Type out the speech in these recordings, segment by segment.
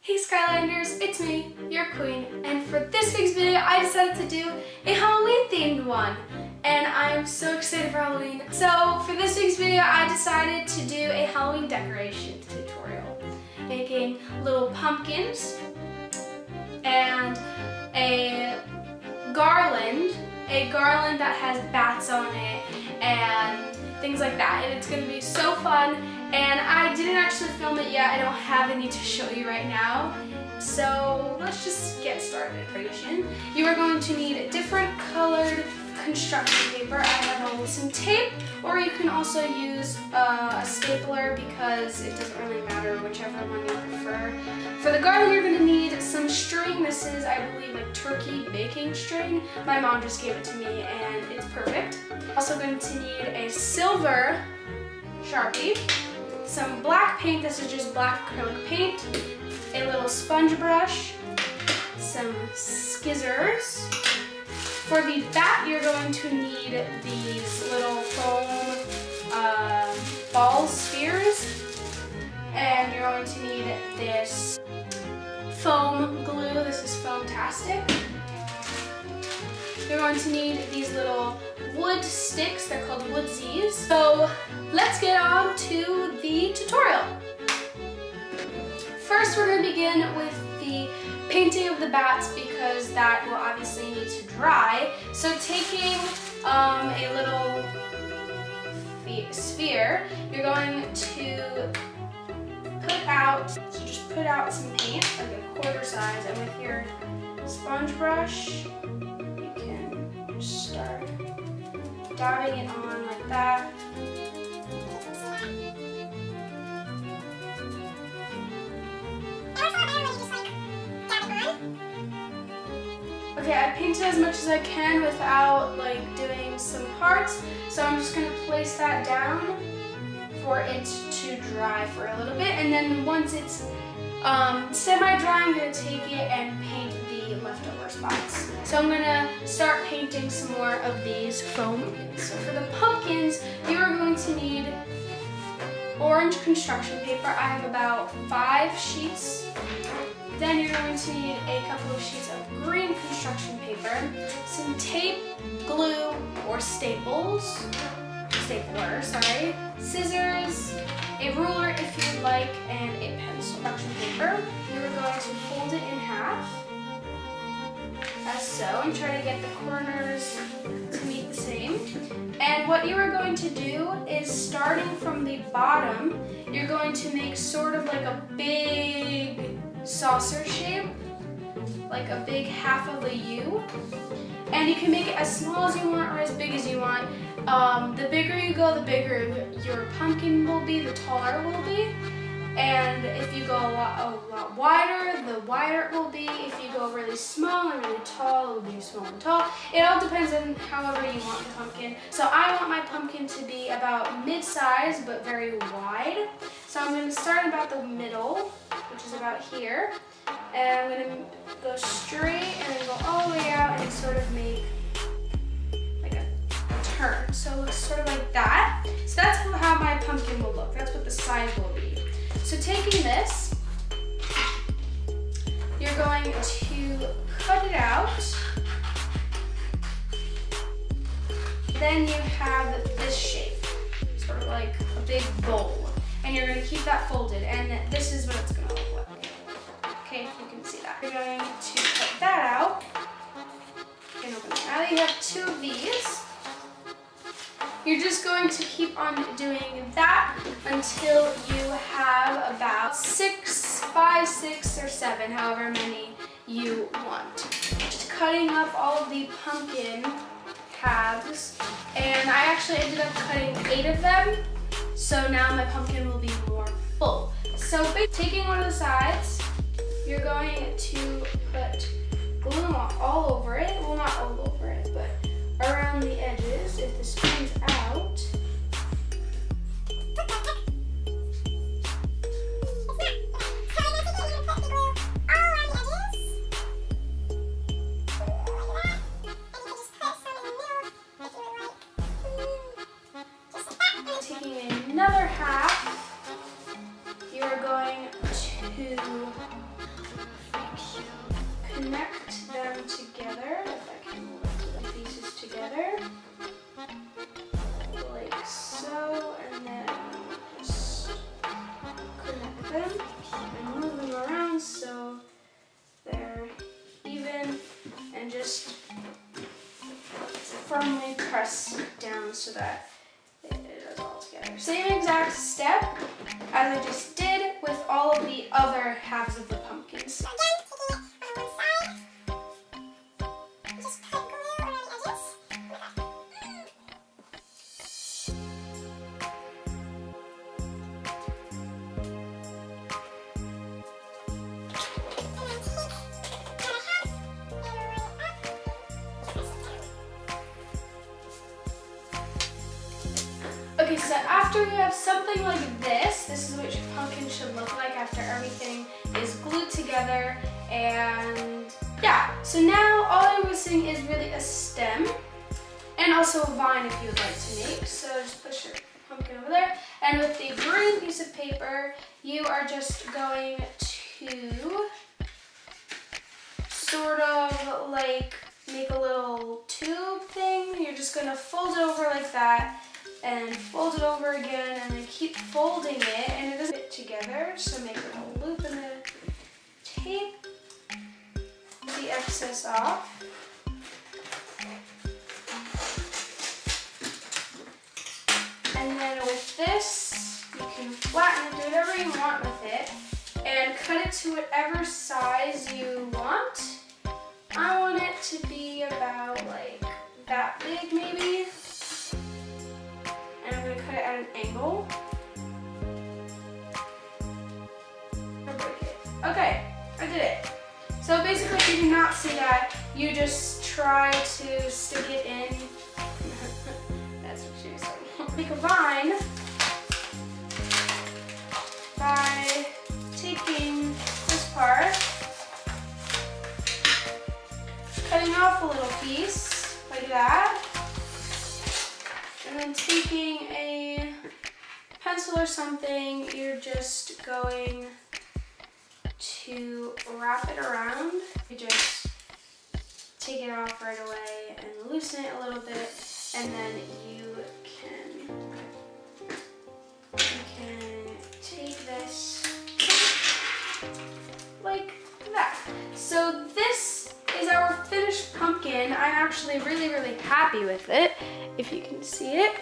Hey Skylanders, it's me, your queen, and for this week's video I decided to do a Halloween themed one, and I'm so excited for Halloween. So for this week's video I decided to do a Halloween decoration tutorial, making little pumpkins and a garland that has bats on it and things like that, and it's going to be so fun. And I didn't actually film it yet. I don't have any to show you right now. So let's just get started. You are going to need different colored construction paper. I have some tape, or you can also use a stapler because it doesn't really matter whichever one you prefer. For the garland, you're going to need some string. This is, I believe, like turkey baking string. My mom just gave it to me and it's perfect. Also going to need a silver Sharpie, some black paint, this is just black acrylic paint, a little sponge brush, some scissors. For the bat, you're going to need these little foam ball spheres, and you're going to need this foam glue. This is Foamtastic. You're going to need these little wood sticks, they're called woodsies. So let's get on to the tutorial. First we're going to begin with the painting of the bats because that will obviously need to dry. So taking a little sphere, you're going to put out some paint, like a quarter size, and with your sponge brush, you can just start dabbing it on like that. Okay, I painted as much as I can without like doing some parts, so I'm just going to place that down for it to dry for a little bit, and then once it's semi-dry, I'm going to take it and paint the leftover spots. So I'm going to start painting some more of these foam. So for the pumpkins, you are going to need orange construction paper. I have about 5 sheets. Then you're going to need a couple of sheets of green construction paper, some tape, glue, or stapler, scissors, a ruler if you'd like, and a pencil. Construction paper. You're going to fold it in half, as so, and try to get the corners to meet the same. And what you are going to do is, starting from the bottom, you're going to make sort of like a big saucer shape, like a big half of a U. And you can make it as small as you want or as big as you want. The bigger you go, the bigger your pumpkin will be, the taller it will be. And if you go a lot wider, the wider it will be. If you go really small and really tall, it will be small and tall. It all depends on however you want the pumpkin. So I want my pumpkin to be about mid-size but very wide. So I'm going to start about the middle, which is about here. And I'm going to go straight and then go all the way out and sort of make like a turn. So it looks sort of like that. So that's how my pumpkin will look. That's what the size will be. So taking this, you're going to cut it out. Then you have this shape, sort of like a big bowl. And you're going to keep that folded, and this is what it's going to look like. Okay, if you can see that. You're going to cut that out. And open it. Now that you have 2 of these, you're just going to keep on doing that until you have about 5, 6, or 7, however many you want. Just cutting up all of the pumpkin halves, and I actually ended up cutting 8 of them, so now my pumpkin will be more full. So taking one of the sides, you're going to put glue all over it. Well, not all over it, but around the edges. If this comes out, taking another half, you're going to so that it does all together. Same exact step as I just did with all of the other halves of the pumpkins. Okay, so after you have something like this is what your pumpkin should look like after everything is glued together. And yeah, so now all I'm missing is really a stem and also a vine if you would like to make. So just push your pumpkin over there. And with the green piece of paper, you are just going to sort of like make a little tube thing. You're just gonna fold it over like that, and fold it over again, and then keep folding it, and it doesn't fit together, so make a little loop in the tape, the excess off. And then with this, you can flatten it, do whatever you want with it, and cut it to whatever size you want. I want it to be about like that big maybe. And I'm going to cut it at an angle. Okay, I did it. So basically, if you do not see that, you just try to stick it in. That's what she said. Make a vine by taking this part, cutting off a little piece like that. And then taking a pencil or something, you're just going to wrap it around. You just take it off right away and loosen it a little bit, and then you can take this like that. So this is our finished pumpkin. I'm actually really, really happy with it, if you can see it.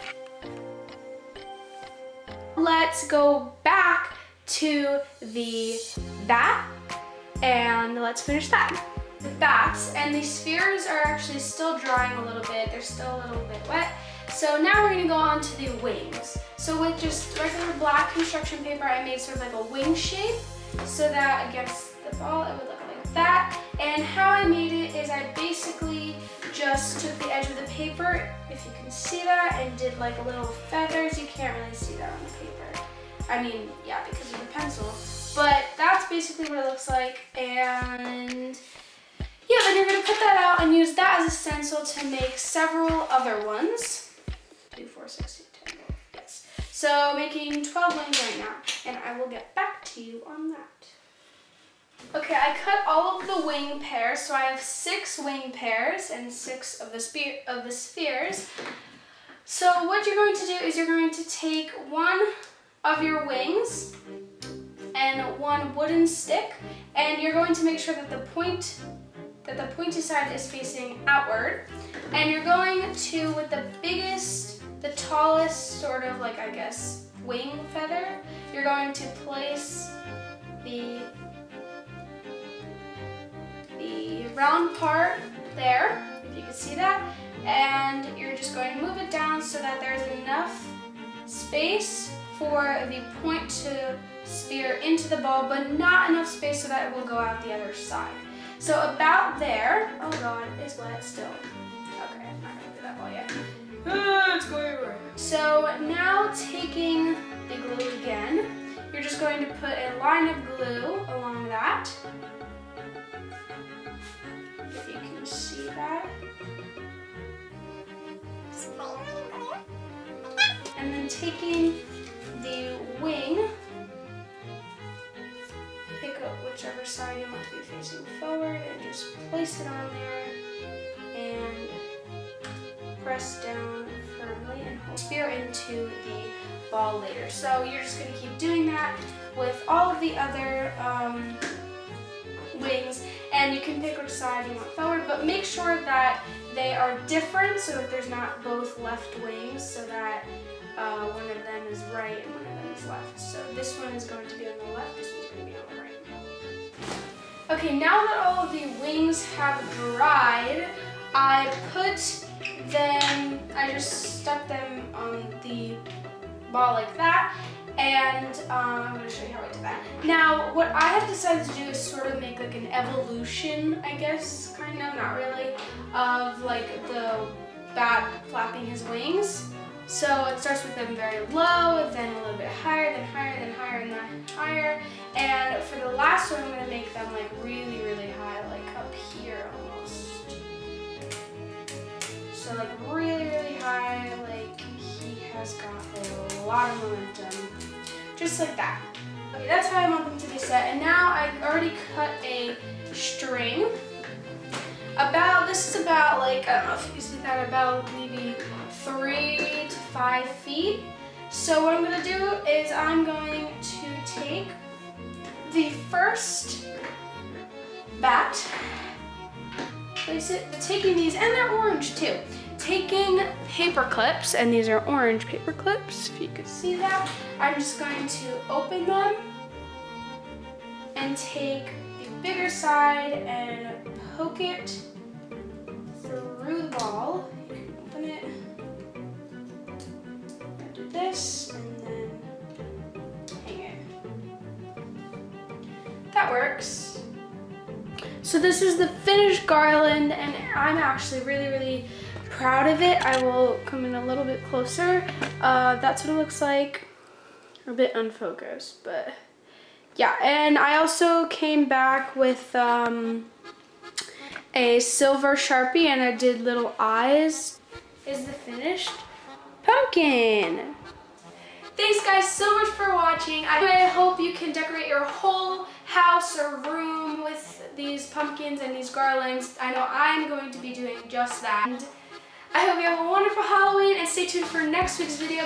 Let's go back to the bat and let's finish that. The bats and the spheres are actually still drying a little bit. They're still a little bit wet. So now we're gonna go on to the wings. So with just regular black construction paper, I made sort of like a wing shape so that against the ball it would look like that. And how I made it is I basically just took the edge of the paper, if you can see that, and did like little feathers. You can't really see that on the paper. I mean, yeah, because of the pencil. But that's basically what it looks like. And yeah, then you're gonna put that out and use that as a stencil to make several other ones. 2, 4, 6, 8, 10, 12, yes. So making 12 wings right now, and I will get back to you on that. Okay, I cut all of the wing pairs, so I have 6 wing pairs and 6 of the spheres. So what you're going to do is you're going to take one of your wings and one wooden stick, and you're going to make sure that the pointy side is facing outward, and you're going to, with the biggest, the tallest sort of like, I guess, wing feather, you're going to place the round part there, if you can see that, and you're just going to move it down so that there's enough space for the point to spear into the ball, but not enough space so that it will go out the other side. So about there, oh god, it's wet still. Okay, I'm not gonna do that ball yet. It's going everywhere. So now taking the glue again, you're just going to put a line of glue along that. If you can see that. And then taking the wing, pick up whichever side you want to be facing forward and just place it on there and press down firmly and hold spear into the ball later. So you're just going to keep doing that with all of the other wings. And and you can pick which side you want forward, but make sure that they are different so that there's not both left wings, so that one of them is right and one of them is left. So this one is going to be on the left, this one's going to be on the right. Okay, now that all of the wings have dried, I just stuck them on the ball like that, and I'm going to show you how I did that. Now, what I have decided to do is sort of make like an evolution, I guess, kind of, not really, of like the bat flapping his wings. So it starts with them very low, then a little bit higher, then higher, then higher, and then higher. And for the last one, I'm going to make them like really, really high, like up here almost. So like really, really high, like he has got a lot of momentum. Just like that. Okay, that's how I want them to be set. And now I already cut a string. This is about like, I don't know if you can see that, about maybe 3 to 5 feet. So what I'm gonna do is I'm going to take the first bat, place it, taking these, and they're orange too. Taking paper clips, and these are orange paper clips, if you could see that. I'm just going to open them and take the bigger side and poke it through the ball. You can open it, and do this, and then hang it. That works. So this is the finished garland, and I'm actually really, really proud of it. I will come in a little bit closer. That's what it looks like. A bit unfocused, but yeah. And I also came back with a silver Sharpie, and I did little eyes. Is the finished pumpkin. Thanks guys so much for watching. I hope you can decorate your whole house or room with these pumpkins and these garlands. I know I'm going to be doing just that. And I hope you have a wonderful Halloween, and stay tuned for next week's video.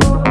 Bye!